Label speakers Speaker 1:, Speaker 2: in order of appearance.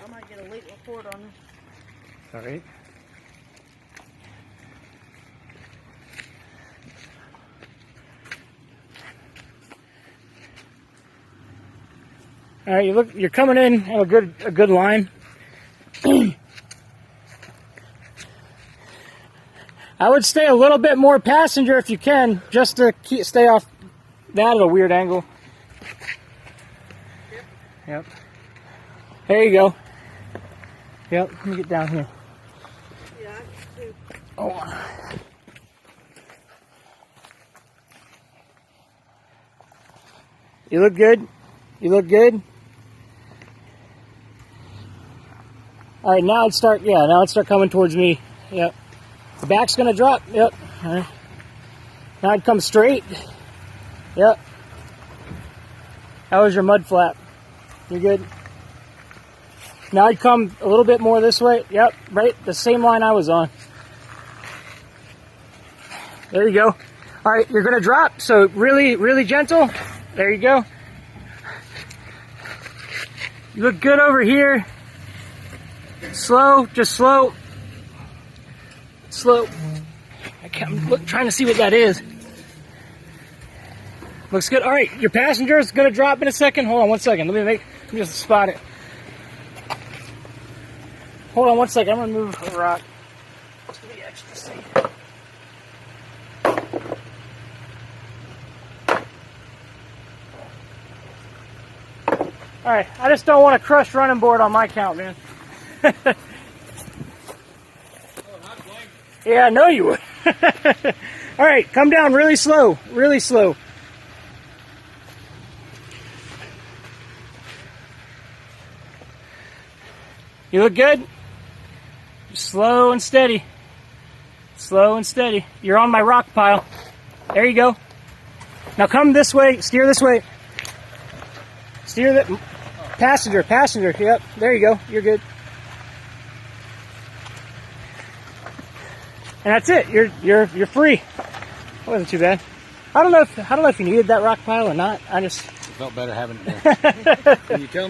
Speaker 1: I might get a late report on this.
Speaker 2: All right. All right, you're coming in at a good line. I would stay a little bit more passenger if you can, just to stay off that at a weird angle. Yep. There you go. Yep, let me get down here.
Speaker 1: Yeah, I can too.
Speaker 2: Oh. You look good. You look good. All right, now it'd start coming towards me. Yep. The back's gonna drop. Yep. All right. Now I'd come straight. Yep. That was your mud flap. You're good. Now I'd come a little bit more this way. Yep. Right. The same line I was on. There you go. All right. You're gonna drop. So really, really gentle. There you go. You look good over here. Slow. Just slow. Slow. I'm trying to see what that is. Looks good. All right, your passenger is going to drop in a second. Hold on 1 second. Let me just spot it. Hold on 1 second. I'm going to move a rock. Just to be extra safe. All right, I just don't want to crush running board on my count, man. Yeah, I know you would. All right, come down really slow, really slow. You look good. Slow and steady. Slow and steady. You're on my rock pile. There you go. Now come this way, steer this way. Steer the passenger. Yep, there you go. You're good. And that's it. You're free. That wasn't too bad. I don't know if you needed that rock pile or not. I just
Speaker 3: It felt better having it there. Can you tell me?